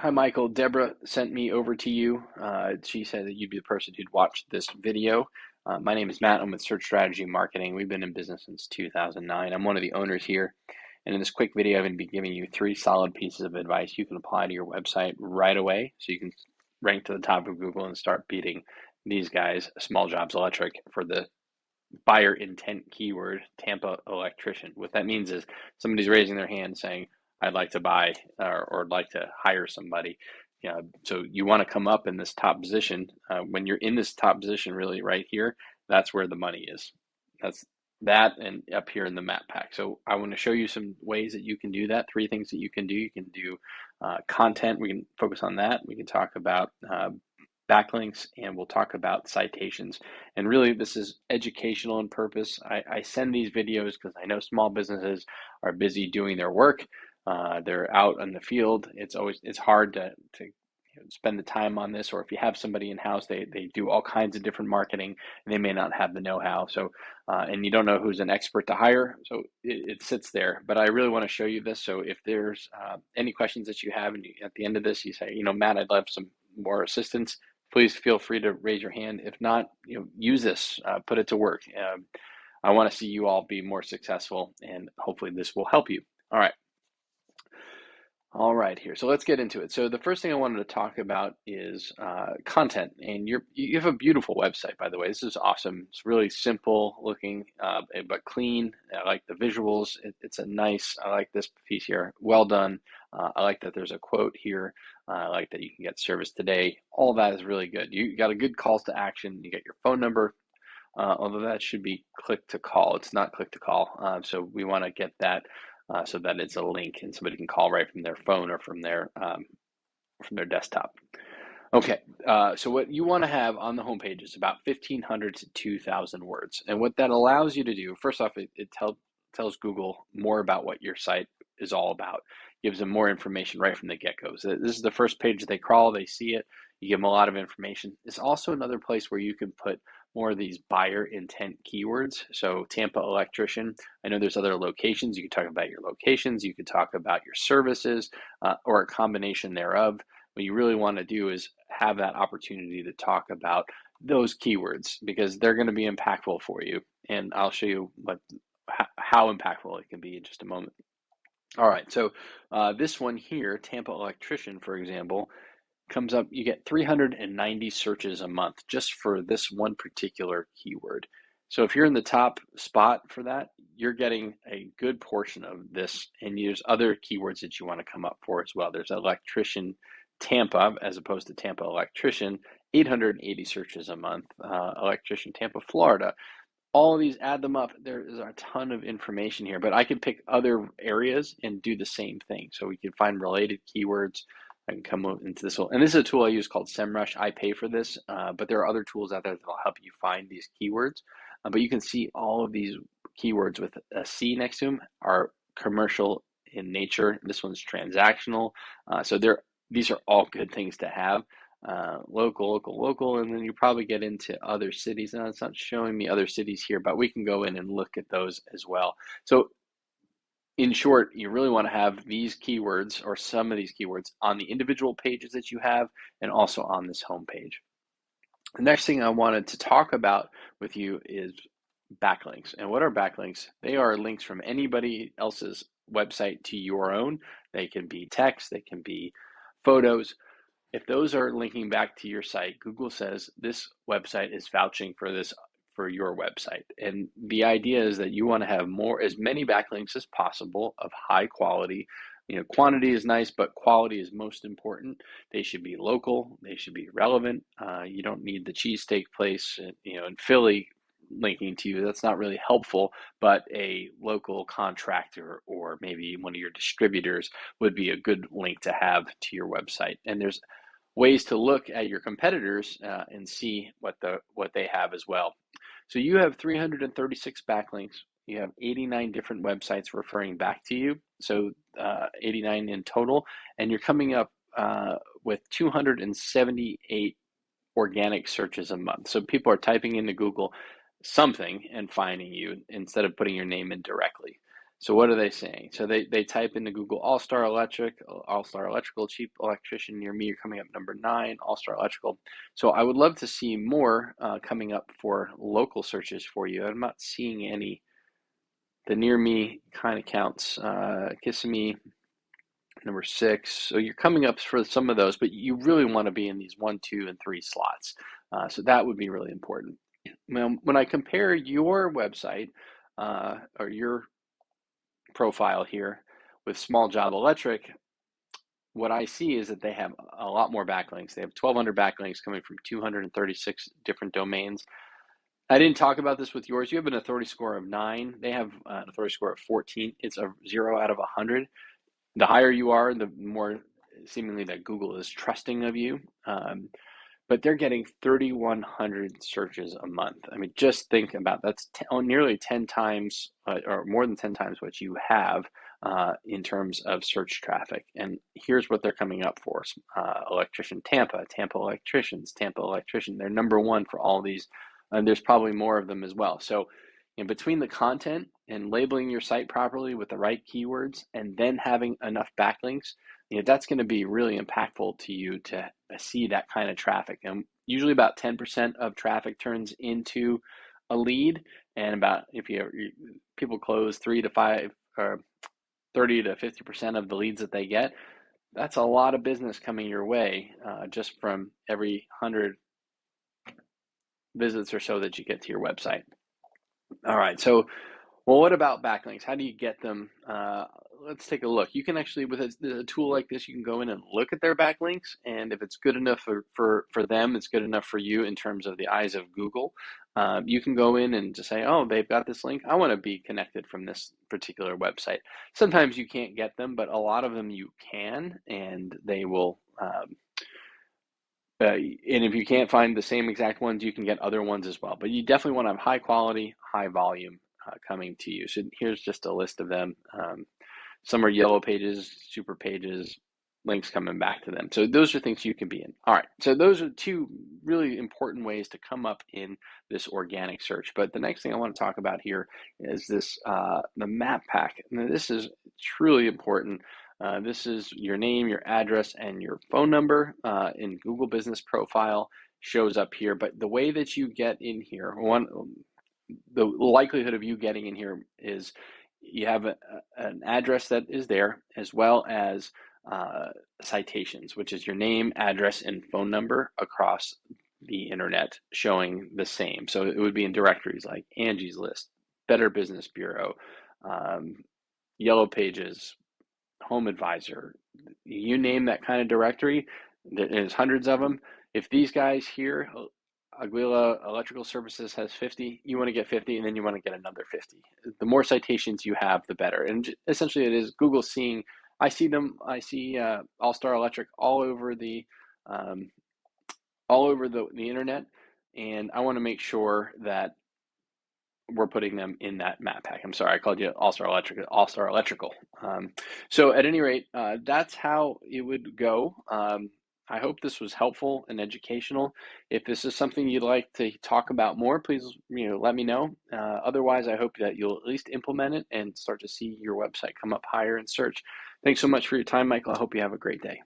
Hi, Michael. Deborah sent me over to you. She said that you'd be the person who'd watch this video. My name is Matt. I'm with Search Strategy Marketing. We've been in business since 2009. I'm one of the owners here. And in this quick video, I'm going to be giving you 3 solid pieces of advice you can apply to your website right away so you can rank to the top of Google and start beating these guys, Small Jobs Electric, for the buyer intent keyword, Tampa electrician. What that means is somebody's raising their hand saying, I'd like to buy or like to hire somebody. So you want to come up in this top position. When you're in this top position, really right here, that's where the money is. That's that and up here in the map pack. So I want to show you some ways that you can do that. 3 things that you can do. You can do content. We can focus on that. We can talk about backlinks, and we'll talk about citations. And really, this is educational in purpose. I send these videos because I know small businesses are busy doing their work. They're out in the field. It's hard to spend the time on this, or if you have somebody in house, they do all kinds of different marketing, and they may not have the know-how. So, and you don't know who's an expert to hire, so it sits there. But I really want to show you this. So if there's any questions that you have, and at the end of this, you say, Matt, I'd love some more assistance. Please feel free to raise your hand. If not, use this, put it to work. I want to see you all be more successful, and hopefully this will help you. All right, here. So let's get into it. So the first thing I wanted to talk about is content. And you have a beautiful website, by the way. This is awesome. It's really simple looking, but clean. I like the visuals. I like this piece here. Well done. I like that there's a quote here. I like that you can get service today. All that is really good. You got a good calls to action. You get your phone number, although that should be click to call. It's not click to call. So we want to get that. So that it's a link and somebody can call right from their phone or from their desktop. Okay, so what you want to have on the homepage is about 1,500 to 2,000 words. And what that allows you to do, first off, it tells Google more about what your site is all about. Gives them more information right from the get-go. So this is the first page they crawl, they see it, you give them a lot of information. It's also another place where you can put more of these buyer intent keywords. So Tampa electrician, I know there's other locations. You can talk about your locations, you could talk about your services, or a combination thereof. What you really want to do is have that opportunity to talk about those keywords because they're going to be impactful for you. And I'll show you how impactful it can be in just a moment. All right, so this one here, Tampa electrician, for example, comes up, you get 390 searches a month just for this one particular keyword. So if you're in the top spot for that, you're getting a good portion of this, and there's other keywords that you want to come up for as well. There's electrician Tampa as opposed to Tampa electrician, 880 searches a month, electrician Tampa, Florida. All of these, add them up, there is a ton of information here, but I can pick other areas and do the same thing. So we can find related keywords. I can come into this one, and this is a tool I use called SEMrush. I pay for this, but there are other tools out there that will help you find these keywords. But you can see all of these keywords with a C next to them are commercial in nature. This one's transactional. So these are all good things to have. Local, and then you probably get into other cities. Now it's not showing me other cities here, but we can go in and look at those as well. So in short, you really want to have these keywords or some of these keywords on the individual pages that you have and also on this home page. The next thing I wanted to talk about with you is backlinks. And what are backlinks? They are links from anybody else's website to your own. They can be text, they can be photos. If those are linking back to your site, Google says this website is vouching for this for your website. And the idea is that you want to have as many backlinks as possible of high quality. Quantity is nice, but quality is most important. They should be local. They should be relevant. You don't need the cheesesteak place, in Philly linking to you. That's not really helpful, but a local contractor or maybe one of your distributors would be a good link to have to your website. And there's ways to look at your competitors and see what they have as well. So you have 336 backlinks. You have 89 different websites referring back to you. So 89 in total, and you're coming up with 278 organic searches a month. So people are typing into Google something and finding you instead of putting your name in directly. So what are they saying? So they type into Google All-Star Electrical, cheap electrician near me. You're coming up number 9, All-Star Electrical. So I would love to see more coming up for local searches for you. I'm not seeing any. The near me kind of counts. Kissimmee, number 6. So you're coming up for some of those, but you really want to be in these 1, 2, and 3 slots. So that would be really important. When I compare your website or your profile here with Small Job Electric, what I see is that they have a lot more backlinks. They have 1,200 backlinks coming from 236 different domains. I didn't talk about this with yours. You have an authority score of 9. They have an authority score of 14. It's a 0 out of 100. The higher you are, the more seemingly that Google is trusting of you. But they're getting 3,100 searches a month. I mean, just think about that's nearly 10 times or more than 10 times what you have in terms of search traffic. And here's what they're coming up for. Electrician Tampa, Tampa Electricians, Tampa Electrician. They're number 1 for all these. And there's probably more of them as well. So in between the content and labeling your site properly with the right keywords and then having enough backlinks, that's going to be really impactful to you to see that kind of traffic. And usually about 10% of traffic turns into a lead, and about if people close 3 to 5 or 30 to 50% of the leads that they get, that's a lot of business coming your way just from every 100 visits or so that you get to your website. All right, so well, what about backlinks? How do you get them? Let's take a look. You can actually, with a tool like this, you can go in and look at their backlinks, and if it's good enough for them, it's good enough for you in terms of the eyes of Google. You can go in and just say, oh, they've got this link. I want to be connected from this particular website. Sometimes you can't get them, but a lot of them you can, and they will. And if you can't find the same exact ones, you can get other ones as well. But you definitely want to have high quality, high volume coming to you. So here's just a list of them. Some are yellow pages, super pages, links coming back to them. So those are things you can be in. All right. So those are 2 really important ways to come up in this organic search. But the next thing I want to talk about here is this, the map pack. Now, this is truly important. This is your name, your address, and your phone number in Google Business Profile shows up here. But the way that you get in here, the likelihood of you getting in here is you have an address that is there, as well as citations, which is your name, address, and phone number across the internet showing the same. So it would be in directories like Angie's List, Better Business Bureau, Yellow Pages, Home Advisor. You name that kind of directory, there's hundreds of them. If these guys here, Aguila Electrical Services has 50, you want to get 50, and then you want to get another 50. The more citations you have, the better. And essentially it is Google seeing, I see Allstar Electric all over the internet, and I want to make sure that we're putting them in that map pack. I'm sorry, I called you Allstar Electrical. So at any rate, that's how it would go. I hope this was helpful and educational. If this is something you'd like to talk about more, please let me know. Otherwise, I hope that you'll at least implement it and start to see your website come up higher in search. Thanks so much for your time, Michael. I hope you have a great day.